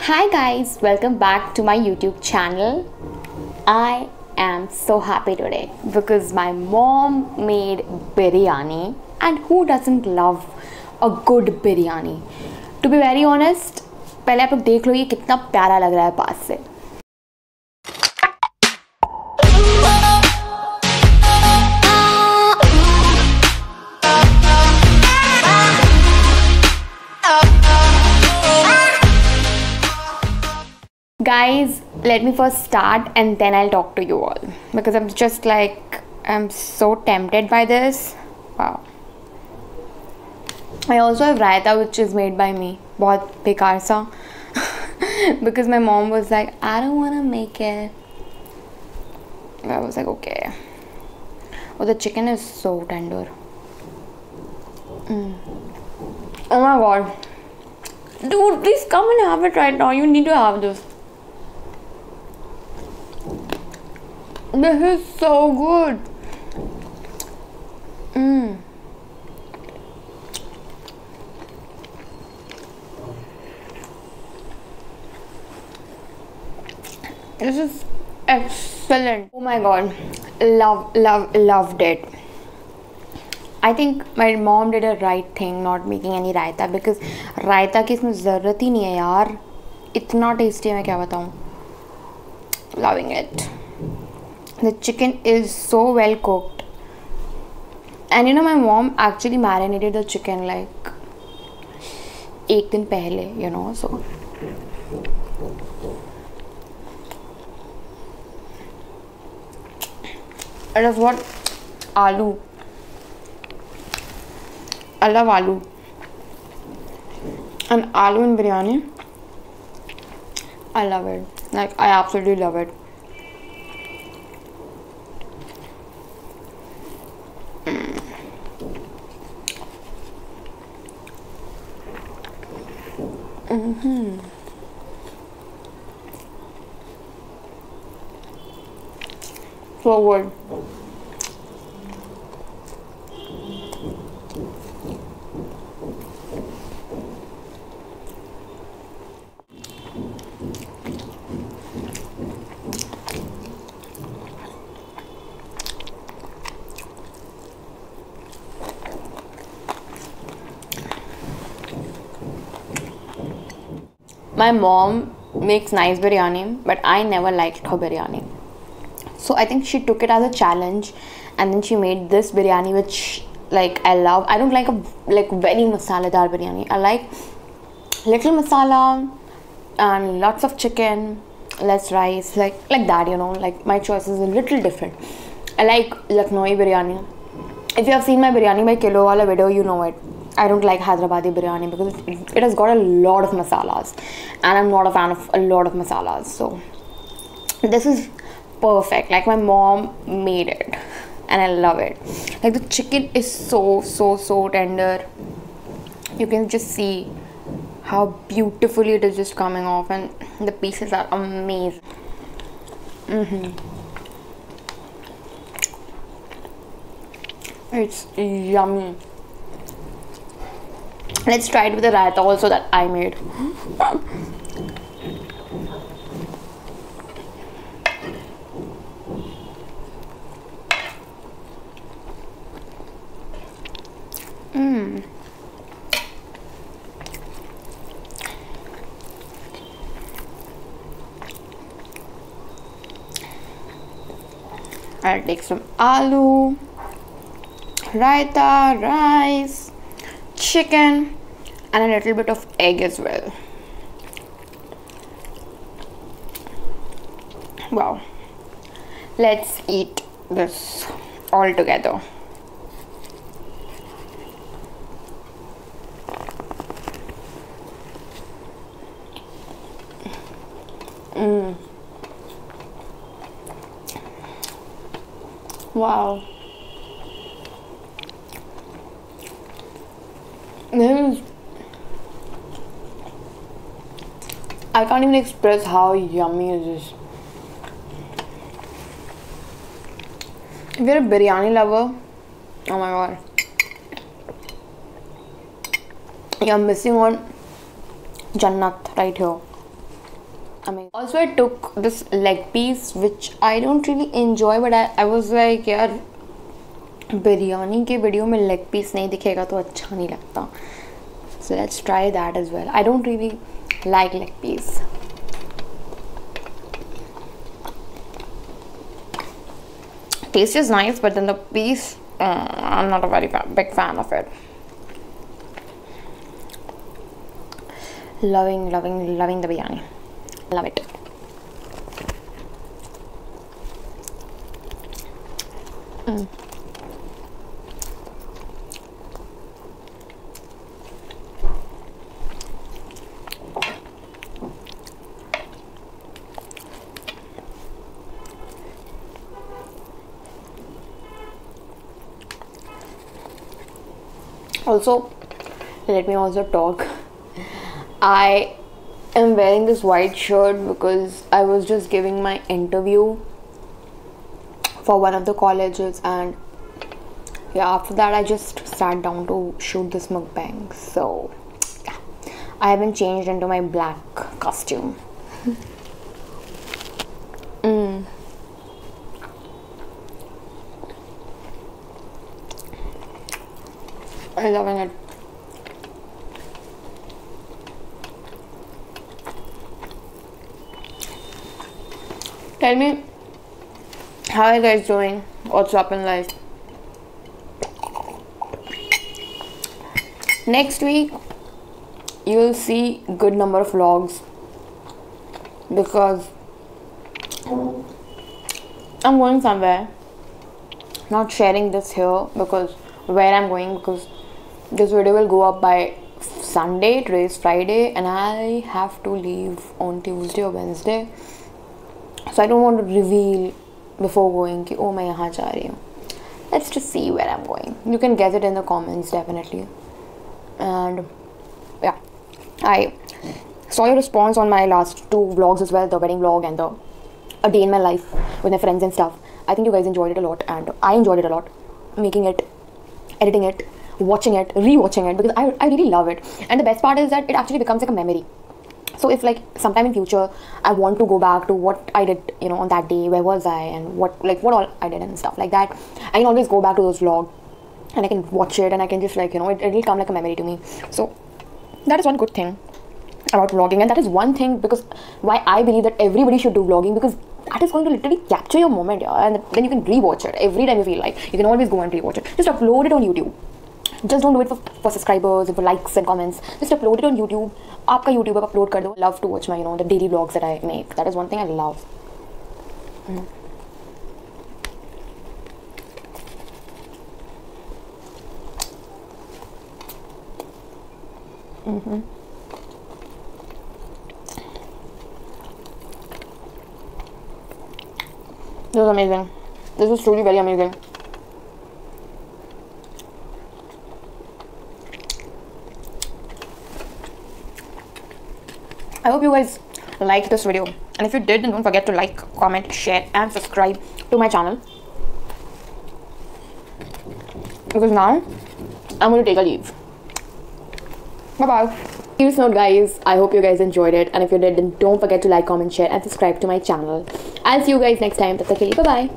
Hi guys, welcome back to my YouTube channel. I am so happy today because my mom made biryani, and who doesn't love a good biryani? To be very honest, पहले आप लोग देख लो ये कितना प्यारा लग रहा है पास से. Guys, let me first start and then I'll talk to you all because I'm so tempted by this. Wow. I also have raita which is made by me. बहुत बेकार सा because my mom was like, I don't want to make it. I was like, okay. Oh, the chicken is so tender. Oh my god. Dude, please come and have it right now. You need to have this. This is so good. This is excellent. Oh my god. Loved it. I think my mom did a right thing not making any raita because raita की इसमें ज़रूरत ही नहीं है यार. इतना tasty है मैं क्या बताऊँ. Loving it. The chicken is so well cooked, and you know my mom actually marinated the chicken like एक दिन पहले, you know, so it is what aloo. I love aloo, and aloo in biryani, I love it. Like I absolutely love it. So good. My mom makes nice biryani, but I never liked her biryani. So I think she took it as a challenge, and then she made this biryani, which like I love. I don't like a very masaladar biryani. I like little masala and lots of chicken, less rice, like that. You know, like my choice is a little different. I like Lucknowi biryani. If you have seen my biryani by kilo wala video, you know it. I don't like Hyderabadi biryani because it has got a lot of masalas, and I'm not a fan of a lot of masalas. So this is perfect. Like my mom made it, and I love it. Like the chicken is so tender. You can just see how beautifully it is just coming off, and the pieces are amazing. It's yummy. Let's try it with the raita also that I made. I'll take some aloo, raita, rice, chicken, and a little bit of egg as well. Wow. Let's eat this all together. Wow. I can't even express how yummy it is. If you're a biryani lover, oh my god, You're missing on Jannat right here. Amazing. Also, I took this leg piece, which I don't really enjoy, but I was like, यार बिरयानी के video में leg piece नहीं दिखेगा तो अच्छा नहीं लगता. So let's try that as well. I don't really like leg piece. Taste is nice, but then the piece, I'm not a very big fan of it. Loving the biryani. Love it. Also, let me also talk. I am wearing this white shirt because I was just giving my interview for one of the colleges, and yeah, after that I just sat down to shoot this mukbang. So yeah, I haven't changed into my black costume. I'm loving it. Tell me, how are you guys doing? What's up in life? Next week, you will see good number of vlogs because I'm going somewhere. Not sharing this here because where I'm going, because this video will go up by Sunday. Today is Friday and I have to leave on Tuesday or Wednesday, so I don't want to reveal before going ki, oh, main yahan ja rahi hu. Let's just see where I'm going. You can guess it in the comments definitely. And yeah, I saw your response on my last 2 vlogs as well, the wedding vlog and the a day in my life with my friends and stuff. I think you guys enjoyed it a lot and I enjoyed it a lot, making it, editing it, watching it, rewatching it, because I really love it. And the best part is that it actually becomes like a memory. So if like sometime in future I want to go back to what I did, you know, on that day, where was I and what all I did and stuff like that, I can always go back to those vlogs and I can watch it and I can just like, you know, it'll come like a memory to me. So that is one good thing about vlogging, and that is one thing because why I believe that everybody should do vlogging, because that is going to literally capture your moment, yeah, and then you can rewatch it every time you feel like. You can always go and rewatch it. Just upload it on YouTube. Just don't do it for subscribers and for likes and comments. Just upload it on YouTube. Aapka YouTube पे upload कर दो. Love to watch my, you know, the daily vlogs that I make. That is one thing I love. This is amazing. This is truly very amazing. I hope you guys liked this video, and if you did, then don't forget to like, comment, share and subscribe to my channel, because now I'm going to take a leave. Bye bye. Serious note guys, I hope you guys enjoyed it, and if you did, then don't forget to like, comment, share and subscribe to my channel. I'll see you guys next time. Tat tak ke liye, bye bye.